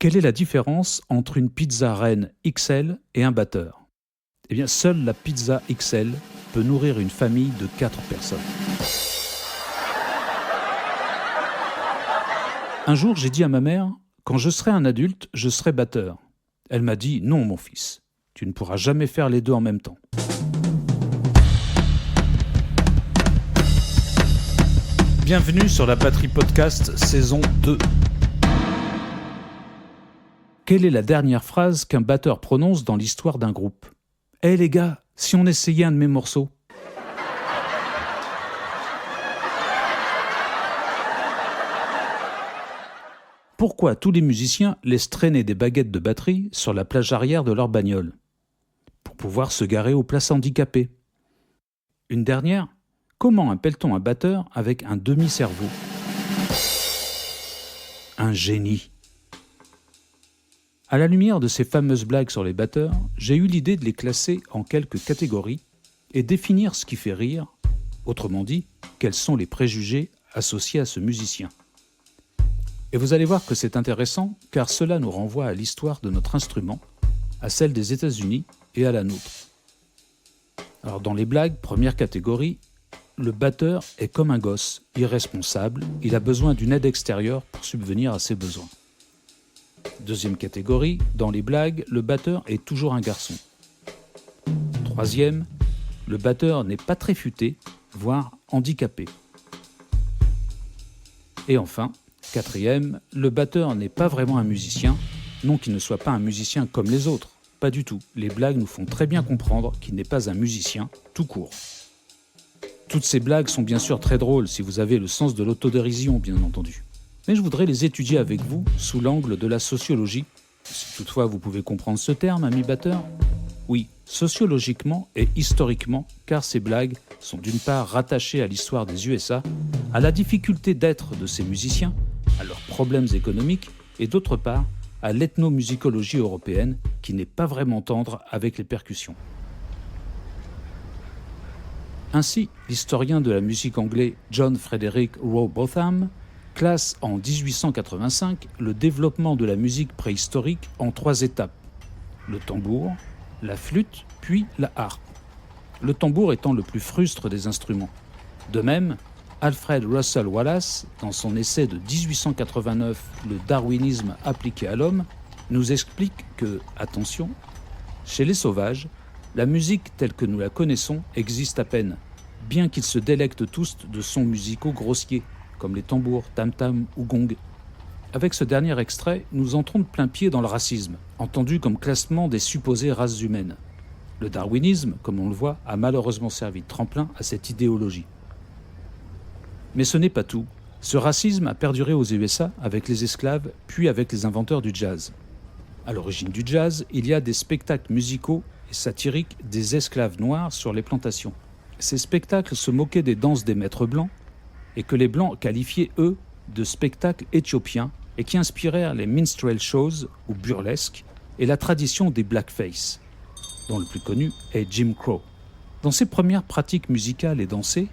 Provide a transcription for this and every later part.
Quelle est la différence entre une pizza reine XL et un batteur ? Eh bien, seule la pizza XL peut nourrir une famille de 4 personnes. Un jour, j'ai dit à ma mère, « Quand je serai un adulte, je serai batteur. » Elle m'a dit, « Non, mon fils, tu ne pourras jamais faire les deux en même temps. » Bienvenue sur la Batterie Podcast, saison 2. Quelle est la dernière phrase qu'un batteur prononce dans l'histoire d'un groupe ? « Hé les gars, si on essayait un de mes morceaux ?» Pourquoi tous les musiciens laissent traîner des baguettes de batterie sur la plage arrière de leur bagnole ? Pour pouvoir se garer aux places handicapées. Une dernière, comment appelle-t-on un batteur avec un demi-cerveau ? Un génie. À la lumière de ces fameuses blagues sur les batteurs, j'ai eu l'idée de les classer en quelques catégories et définir ce qui fait rire, autrement dit, quels sont les préjugés associés à ce musicien. Et vous allez voir que c'est intéressant car cela nous renvoie à l'histoire de notre instrument, à celle des États-Unis et à la nôtre. Alors dans les blagues, première catégorie, le batteur est comme un gosse, irresponsable, il a besoin d'une aide extérieure pour subvenir à ses besoins. Deuxième catégorie, dans les blagues, le batteur est toujours un garçon. Troisième, le batteur n'est pas très futé, voire handicapé. Et enfin, quatrième, le batteur n'est pas vraiment un musicien, non qu'il ne soit pas un musicien comme les autres, pas du tout. Les blagues nous font très bien comprendre qu'il n'est pas un musicien, tout court. Toutes ces blagues sont bien sûr très drôles si vous avez le sens de l'autodérision, bien entendu. Mais je voudrais les étudier avec vous sous l'angle de la sociologie. Si toutefois vous pouvez comprendre ce terme, ami batteur. Oui, sociologiquement et historiquement, car ces blagues sont d'une part rattachées à l'histoire des USA, à la difficulté d'être de ces musiciens, à leurs problèmes économiques, et d'autre part, à l'ethnomusicologie européenne, qui n'est pas vraiment tendre avec les percussions. Ainsi, l'historien de la musique anglais John Frederick Rowbotham classe en 1885 le développement de la musique préhistorique en 3 étapes. Le tambour, la flûte, puis la harpe. Le tambour étant le plus frustre des instruments. De même, Alfred Russel Wallace, dans son essai de 1889 « Le darwinisme appliqué à l'homme », nous explique que, attention, chez les sauvages, la musique telle que nous la connaissons existe à peine, bien qu'ils se délectent tous de sons musicaux grossiers, comme les tambours, tam-tam ou gong. Avec ce dernier extrait, nous entrons de plein pied dans le racisme, entendu comme classement des supposées races humaines. Le darwinisme, comme on le voit, a malheureusement servi de tremplin à cette idéologie. Mais ce n'est pas tout. Ce racisme a perduré aux USA avec les esclaves, puis avec les inventeurs du jazz. À l'origine du jazz, il y a des spectacles musicaux et satiriques des esclaves noirs sur les plantations. Ces spectacles se moquaient des danses des maîtres blancs, et que les Blancs qualifiaient, eux, de spectacles éthiopiens et qui inspirèrent les minstrel shows ou burlesques et la tradition des blackface, dont le plus connu est Jim Crow. Dans ces premières pratiques musicales et dansées,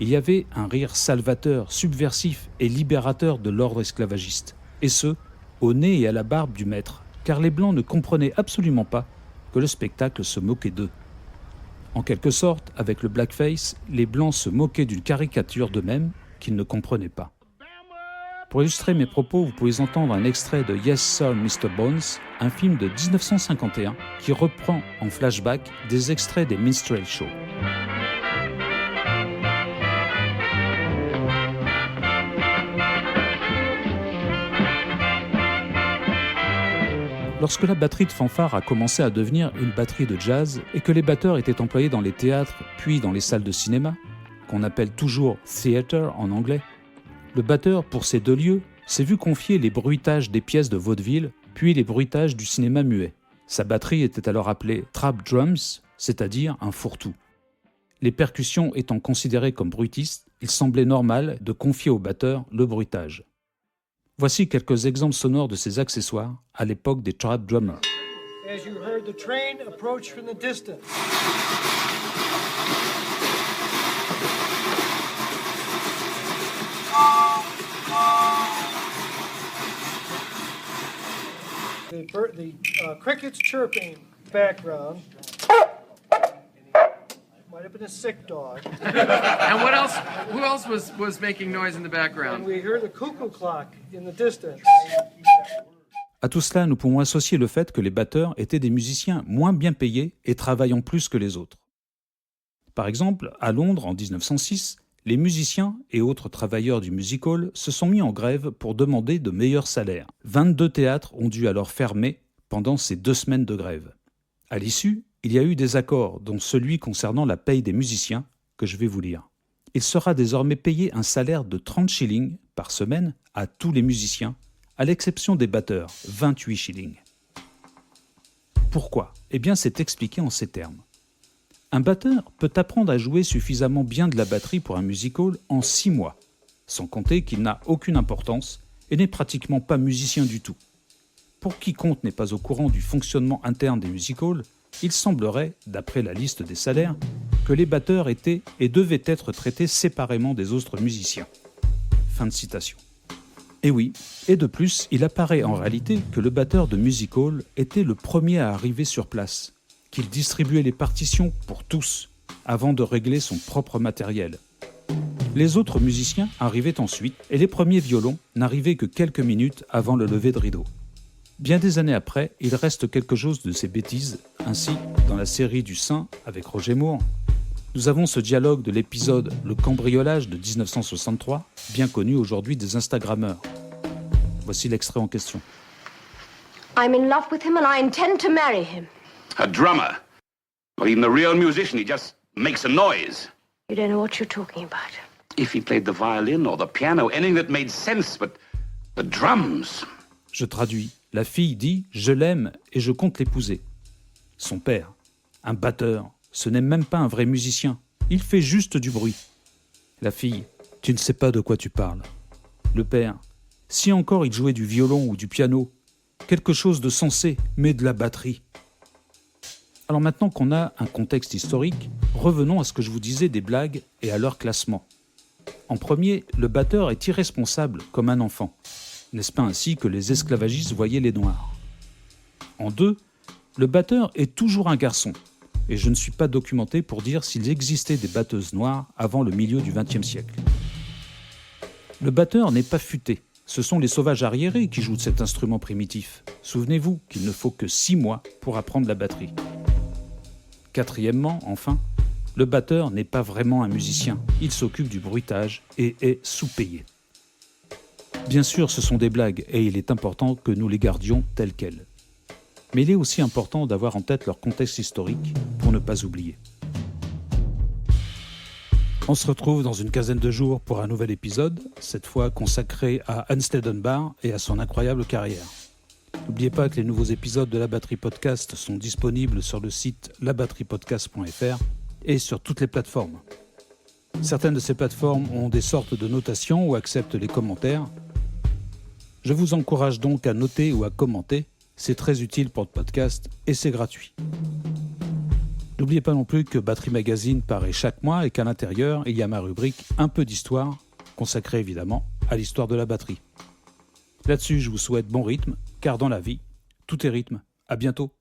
il y avait un rire salvateur, subversif et libérateur de l'ordre esclavagiste, et ce, au nez et à la barbe du maître, car les Blancs ne comprenaient absolument pas que le spectacle se moquait d'eux. En quelque sorte, avec le blackface, les Blancs se moquaient d'une caricature d'eux-mêmes qu'ils ne comprenaient pas. Pour illustrer mes propos, vous pouvez entendre un extrait de Yes Sir Mr. Bones, un film de 1951 qui reprend en flashback des extraits des minstrel shows. Lorsque la batterie de fanfare a commencé à devenir une batterie de jazz et que les batteurs étaient employés dans les théâtres puis dans les salles de cinéma, qu'on appelle toujours « theater » en anglais, le batteur, pour ces 2 lieux, s'est vu confier les bruitages des pièces de vaudeville, puis les bruitages du cinéma muet. Sa batterie était alors appelée « trap drums », c'est-à-dire un fourre-tout. Les percussions étant considérées comme bruitistes, il semblait normal de confier au batteur le bruitage. Voici quelques exemples sonores de ces accessoires à l'époque des trap drummers. As you heard the train approach from the distance. The crickets chirping background. Might have been a sick dog. And what else? Who else was making noise in the background? And we hear the cuckoo clock in the distance. À tout cela, nous pouvons associer le fait que les batteurs étaient des musiciens moins bien payés et travaillant plus que les autres. Par exemple, à Londres en 1906, les musiciens et autres travailleurs du music hall se sont mis en grève pour demander de meilleurs salaires. 22 théâtres ont dû alors fermer pendant ces 2 semaines de grève. À l'issue, il y a eu des accords, dont celui concernant la paye des musiciens, que je vais vous lire. Il sera désormais payé un salaire de 30 shillings par semaine à tous les musiciens, à l'exception des batteurs, 28 shillings. Pourquoi ? Eh bien, c'est expliqué en ces termes. Un batteur peut apprendre à jouer suffisamment bien de la batterie pour un music hall en 6 mois, sans compter qu'il n'a aucune importance et n'est pratiquement pas musicien du tout. Pour quiconque n'est pas au courant du fonctionnement interne des music halls, il semblerait, d'après la liste des salaires, que les batteurs étaient et devaient être traités séparément des autres musiciens. Fin de citation. Et oui, et de plus, il apparaît en réalité que le batteur de music hall était le premier à arriver sur place, qu'il distribuait les partitions pour tous, avant de régler son propre matériel. Les autres musiciens arrivaient ensuite, et les premiers violons n'arrivaient que quelques minutes avant le lever de rideau. Bien des années après, il reste quelque chose de ces bêtises. Ainsi, dans la série du Saint avec Roger Moore, nous avons ce dialogue de l'épisode Le cambriolage de 1963, bien connu aujourd'hui des Instagrammeurs. Voici l'extrait en question. I'm in love with him and I intend to marry him. A drummer. Not even a real musician, he just makes a noise. You don't know what you're talking about. If he played the violin or the piano, anything that made sense, but the drums. Je traduis. La fille dit « Je l'aime et je compte l'épouser ». Son père, un batteur, ce n'est même pas un vrai musicien. Il fait juste du bruit. La fille « Tu ne sais pas de quoi tu parles ». Le père « Si encore il jouait du violon ou du piano, quelque chose de sensé, mais de la batterie ». Alors maintenant qu'on a un contexte historique, revenons à ce que je vous disais des blagues et à leur classement. En premier, le batteur est irresponsable comme un enfant. N'est-ce pas ainsi que les esclavagistes voyaient les Noirs ? En deux, le batteur est toujours un garçon, et je ne suis pas documenté pour dire s'il existait des batteuses noires avant le milieu du XXe siècle. Le batteur n'est pas futé, ce sont les sauvages arriérés qui jouent de cet instrument primitif. Souvenez-vous qu'il ne faut que 6 mois pour apprendre la batterie. Quatrièmement, enfin, le batteur n'est pas vraiment un musicien, il s'occupe du bruitage et est sous-payé. Bien sûr, ce sont des blagues et il est important que nous les gardions telles quelles. Mais il est aussi important d'avoir en tête leur contexte historique pour ne pas oublier. On se retrouve dans une quinzaine de jours pour un nouvel épisode, cette fois consacré à Anstead Dunbar et à son incroyable carrière. N'oubliez pas que les nouveaux épisodes de La Batterie Podcast sont disponibles sur le site labatteriepodcast.fr et sur toutes les plateformes. Certaines de ces plateformes ont des sortes de notations ou acceptent les commentaires. Je vous encourage donc à noter ou à commenter, c'est très utile pour le podcast et c'est gratuit. N'oubliez pas non plus que Batterie Magazine paraît chaque mois et qu'à l'intérieur, il y a ma rubrique Un peu d'histoire, consacrée évidemment à l'histoire de la batterie. Là-dessus, je vous souhaite bon rythme, car dans la vie, tout est rythme. À bientôt.